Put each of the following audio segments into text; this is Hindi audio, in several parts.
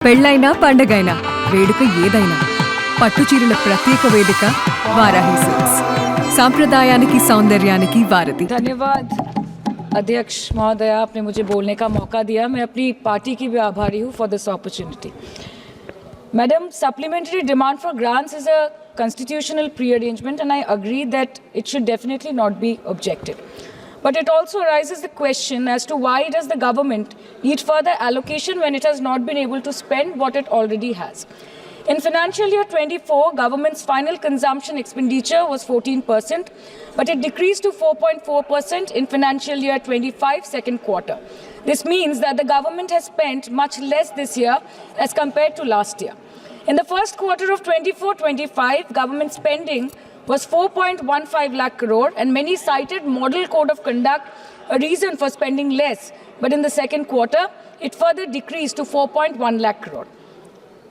పెళ్ళైనా పండగైనా వేడుక ఏదైనా పట్టుచీరల ప్రత్యేక వేదిక వారాహి సిల్క్స్ సాంప్రదాయానికి సౌందర్యానికి వారధి। धन्यवाद अध्यक्ष महोदय, आपने मुझे बोलने का मौका दिया। मैं अपनी पार्टी की भी आभारी हूँ for this opportunity. Madam, supplementary demand for grants is a constitutional pre-arrangement and I agree that it should definitely not be objected. But it also raises the question as to why does the government need further allocation when it has not been able to spend what it already has. In financial year 24, government's final consumption expenditure was 14%, but it decreased to 4.4% in financial year 25 second quarter. This means that the government has spent much less this year as compared to last year. In the first quarter of 24-25, government spending was 4.15 lakh crore and many cited model code of conduct a reason for spending less. But in the second quarter, it further decreased to 4.1 lakh crore.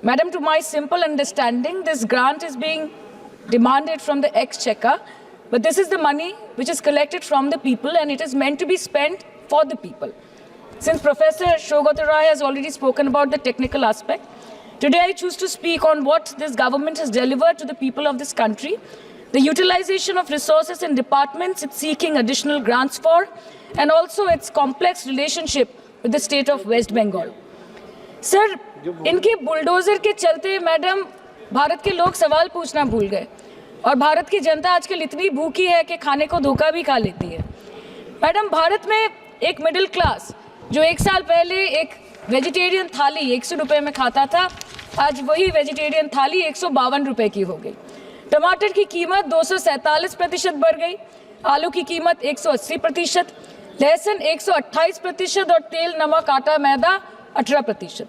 Madam, to my simple understanding, this grant is being demanded from the exchequer, but this is the money which is collected from the people and it is meant to be spent for the people. Since Professor Shougata Rai has already spoken about the technical aspect, today I choose to speak on what this government has delivered to the people of this country, the utilization of resources and departments it's seeking additional grants for, and also its complex relationship with the state of West Bengal. Sir, इनके बुलडोजर के चलते मैडम भारत के लोग सवाल पूछना भूल गए और भारत की जनता आजकल इतनी भूखी है कि खाने को धोखा भी खा लेती है। मैडम, भारत में एक मिडिल क्लास जो एक साल पहले एक वेजिटेरियन थाली 100 रुपये में खाता था, आज वही वेजिटेरियन थाली 152 रुपये की हो गई। टमाटर की कीमत 247% बढ़ गई, आलू की कीमत 180%, लहसुन 128% और तेल, नमक, आटा, मैदा 18%।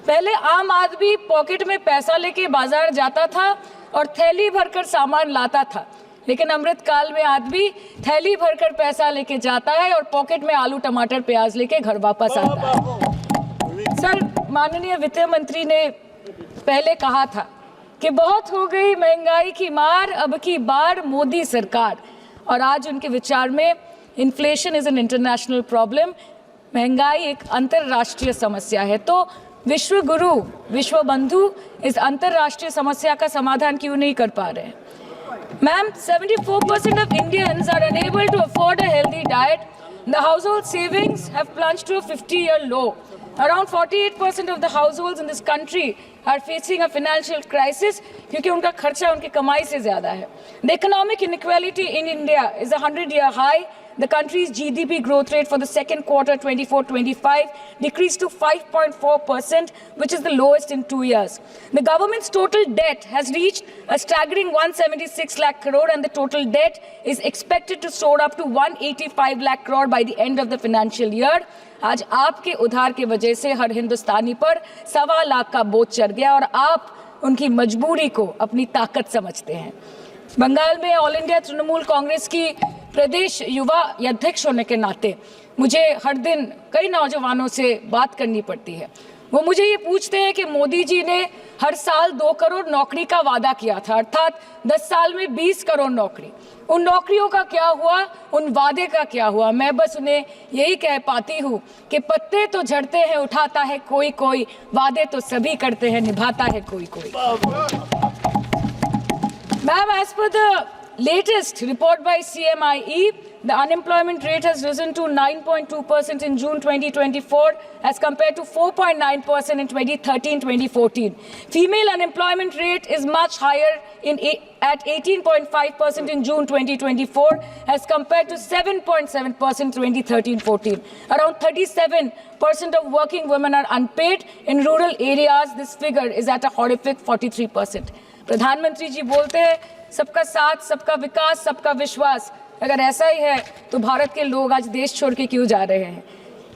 पहले आम आदमी पॉकेट में पैसा लेके बाजार जाता था और थैली भरकर सामान लाता था, लेकिन अमृतकाल में आदमी थैली भरकर पैसा लेके जाता है और पॉकेट में आलू, टमाटर, प्याज लेके घर वापस आता है। सर, माननीय वित्त मंत्री ने पहले कहा था कि बहुत हो गई महंगाई की मार, अब की बार मोदी सरकार, और आज उनके विचार में inflation is an international problem, महंगाई एक अंतरराष्ट्रीय समस्या है। तो विश्व गुरु, विश्व बंधु इस अंतरराष्ट्रीय समस्या का समाधान क्यों नहीं कर पा रहे हैं? Ma'am, 74% of Indians are unable to afford a healthy diet. The household savings have plunged to a 50-year low. Around 48% of the households in this country are facing a financial crisis क्योंकि उनका खर्चा उनकी कमाई से ज़्यादा है। The economic inequality in India is a 100-year high. The country's GDP growth rate for the second quarter 24-25 decreased to 5.4%, which is the lowest in 2 years. The government's total debt has reached a staggering 176 lakh crore and the total debt is expected to soar up to 185 lakh crore by the end of the financial year. आज आपके उधार की वजह से हर हिंदुस्तानी पर 1.25 लाख का बोझ चढ़ गया और आप उनकी मजबूरी को अपनी ताकत समझते हैं। बंगाल में ऑल इंडिया तृणमूल कांग्रेस की प्रदेश युवा अध्यक्ष होने के नाते मुझे हर दिन कई नौजवानों से बात करनी पड़ती है। वो मुझे ये पूछते हैं कि मोदी जी ने हर साल 2 करोड़ नौकरी का वादा किया था, अर्थात 10 साल में 20 करोड़ नौकरी। उन नौकरियों का क्या हुआ, उन वादे का क्या हुआ? मैं बस उन्हें यही कह पाती हूँ कि पत्ते तो झड़ते हैं, उठाता है कोई कोई, वादे तो सभी करते हैं, निभाता है कोई कोई। Ma'am, as per the latest report by CMIE, the unemployment rate has risen to 9.2% in June 2024 as compared to 4.9% in 2013-2014. Female unemployment rate is much higher at 18.5% in June 2024 as compared to 7.7% in 2013-14. Around 37% of working women are unpaid. In rural areas, this figure is at a horrific 43%. प्रधानमंत्री जी बोलते हैं सबका साथ, सबका विकास, सबका विश्वास। अगर ऐसा ही है तो भारत के लोग आज देश छोड़ के क्यों जा रहे हैं?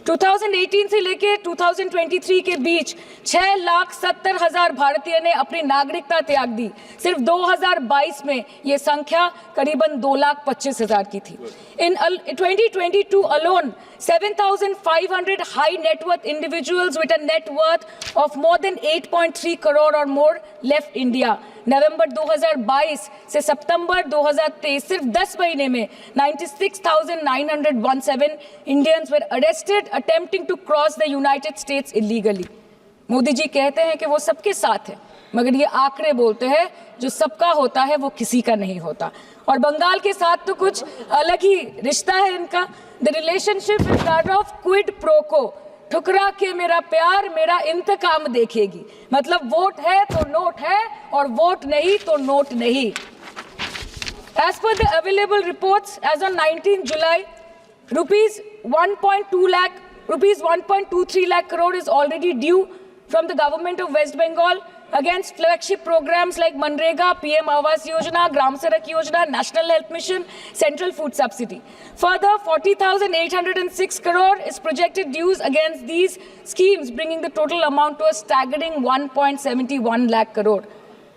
2018 से लेके 2023 के बीच 6,70,000 भारतीय ने अपनी नागरिकता त्याग दी। सिर्फ 2022 में ये संख्या करीबन 2,25,000 की थी। In 2022 alone, 7,500 high net worth individuals with a net worth of more than 8.3 crore or more left India. नवंबर 2022 से सितंबर 2023 सिर्फ 10 महीने में 96,917 Indians were arrested attempting to cross the United States illegally. Modi ji कहते हैं कि वो सबके साथ है, मगर ये आंकड़े बोलते हैं जो सबका होता है वो किसी का नहीं होता। और बंगाल के साथ तो कुछ अलग ही रिश्ता है इनका। The relationship is that of quid pro को, ठुकरा के मेरा प्यार मेरा इंतकाम देखेगी। मतलब वोट है तो नोट है और वोट नहीं तो नोट नहीं। As per the available reports, as on 19 July, rupees 1.23 lakh crore is already due from the government of West Bengal against flagship programs like Manrega, PM Awas Yojana, Gram Sadak Yojana, National Health Mission, Central Food Subsidy. Further, 40,806 crore is projected dues against these schemes, bringing the total amount to a staggering 1.71 lakh crore.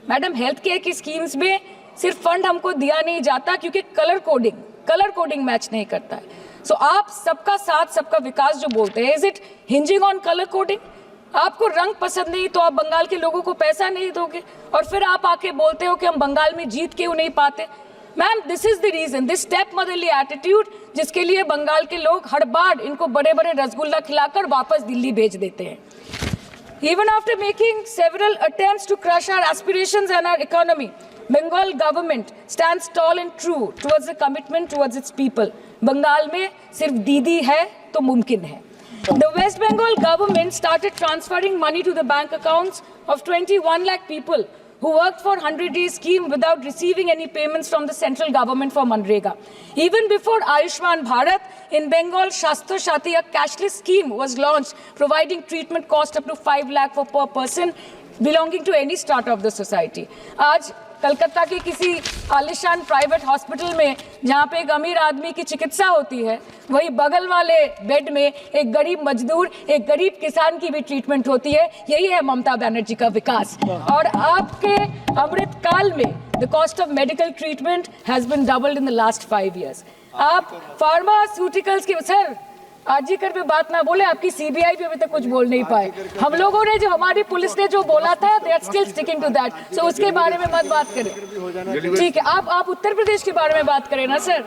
Madam, health care की schemes में सिर्फ फंड हमको दिया नहीं जाता क्योंकि कलर कोडिंग मैच नहीं करता है। सो आप सबका साथ सबका विकास जो बोलते हैं, is it hinging on colour coding? आपको रंग पसंद नहीं तो आप बंगाल के लोगों को पैसा नहीं दोगे और फिर आप आके बोलते हो कि हम बंगाल में जीत क्यों नहीं पाते। Ma'am, this is the reason, this step motherly attitude, जिसके लिए बंगाल के लोग हर बार इनको बड़े बड़े रसगुल्ला खिलाकर वापस दिल्ली भेज देते हैं। Even after making several attempts to crush our aspirations and our economy, Bengal government stands tall and true towards the commitment towards its people. Bengal में सिर्फ दीदी है तो मुमकिन है। The West Bengal government started transferring money to the bank accounts of 21 lakh people who worked for 100-day scheme without receiving any payments from the central government for Manrega. Even before Ayushman Bharat, in Bengal, Shastra Shati, a cashless scheme was launched, providing treatment cost up to 5 lakh for per person belonging to any strata of the society. आज कलकत्ता के किसी आलिशान प्राइवेट हॉस्पिटल में जहाँ पे एक अमीर आदमी की चिकित्सा होती है, वही बगल वाले बेड में एक गरीब मजदूर, एक गरीब किसान की भी ट्रीटमेंट होती है। यही है ममता बनर्जी का विकास। और आपके अमृत काल में the cost of medical treatment has been doubled in the last 5 years। आप फार्मास्यूटिकल्स के सर आरजीकर पे बात ना बोले, आपकी सीबीआई पे अभी तक कुछ बोल नहीं पाए। हम लोगों ने जो, हमारी पुलिस ने जो बोला था, they are still sticking to that. So उसके बारे में मत बात करें, ठीक है? आप उत्तर प्रदेश के बारे में बात करें ना sir.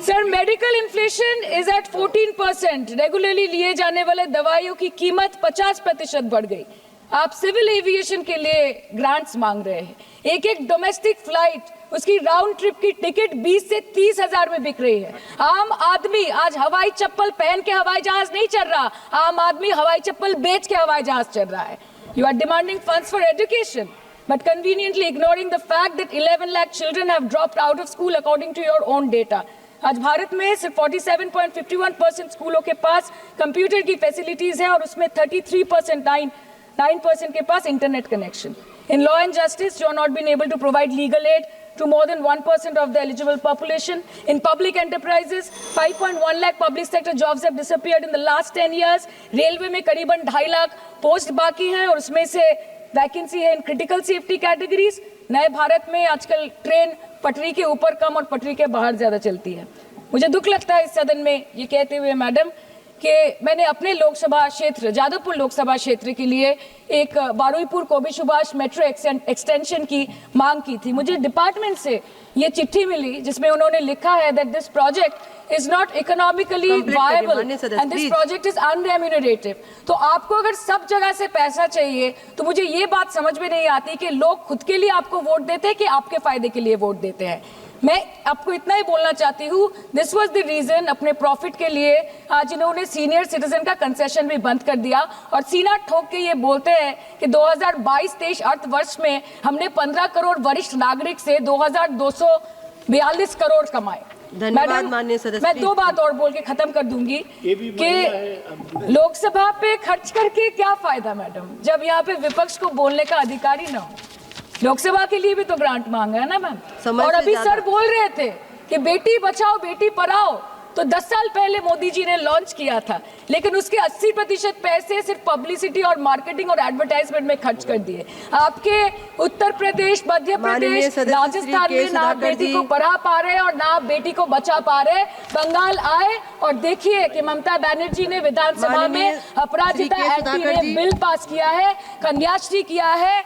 Sir, medical inflation is at 14%। Regularly लिए जाने वाले दवाइयों की कीमत 50% बढ़ गई। आप सिविल एविएशन के लिए ग्रांट्स मांग रहे हैं। एक एक डोमेस्टिक फ्लाइट, उसकी राउंड ट्रिप की टिकट 20 से 30 हजार में बिक रही है। आम आदमी आज हवाई चप्पल पहन के हवाई जहाज नहीं चल रहा, आम आदमी हवाई चप्पल बेच के हवाई जहाज चल रहा है। You are demanding funds for education but conveniently ignoring the fact that 11 lakh children have dropped out of school according to your own data. आज भारत में सिर्फ 47.51% स्कूलों के पास कंप्यूटर की फैसिलिटीज है और उसमें 9% के पास internet connection. In law and justice, you are not been able to provide legal aid to more than 1% of the eligible population. In public enterprises, 5.1 lakh public sector jobs have disappeared in the last 10 years. Railway में करीबन 2.5 लाख पोस्ट बाकी हैं और उसमें से वैकेंसी है इन क्रिटिकल सेफ्टी कैटेगरीज। नए भारत में आजकल ट्रेन पटरी के ऊपर कम और पटरी के बाहर ज्यादा चलती है। मुझे दुख लगता है इस सदन में ये कहते हुए मैडम कि मैंने अपने लोकसभा क्षेत्र जादवपुर लोकसभा क्षेत्र के लिए एक बारुईपुर कोबी सुभाष मेट्रो एक्सटेंशन की मांग की थी। मुझे डिपार्टमेंट से ये चिट्ठी मिली जिसमें उन्होंने लिखा है that this project is not economically viable and this project is unremunerative. तो आपको अगर सब जगह से पैसा चाहिए तो मुझे ये बात समझ में नहीं आती कि लोग खुद के लिए आपको वोट देते हैं कि आपके फायदे के लिए वोट देते हैं। मैं आपको इतना ही बोलना चाहती हूँ, दिस वाज द रीजन अपने प्रॉफिट के लिए आज इन्होंने सीनियर सिटीजन का कंसेशन भी बंद कर दिया और सीना ठोक के ये बोलते हैं कि 2022-23 अर्थवर्ष में हमने 15 करोड़ वरिष्ठ नागरिक से 2242 करोड़ कमाए। धन्यवाद माननीय सदस्य। मैं 2 बात और बोल के खत्म कर दूंगी कि लोकसभा पे खर्च करके क्या फायदा मैडम, जब यहाँ पे विपक्ष को बोलने का अधिकार ही ना हो। लोकसभा के लिए भी तो ग्रांट मांगा है ना मैम। और अभी सर बोल रहे थे कि बेटी बचाओ बेटी पढ़ाओ, तो 10 साल पहले मोदी जी ने लॉन्च किया था, लेकिन उसके 80% पैसे सिर्फ पब्लिसिटी और मार्केटिंग और एडवर्टाइजमेंट में खर्च कर दिए। आपके उत्तर प्रदेश, मध्य प्रदेश, राजस्थान में ना बेटी को पढ़ा पा रहे और ना बेटी को बचा पा रहे। बंगाल आए और देखिए कि ममता बनर्जी ने विधानसभा में अपराजिता एक्ट में बिल पास किया है, कन्याश्री किया है।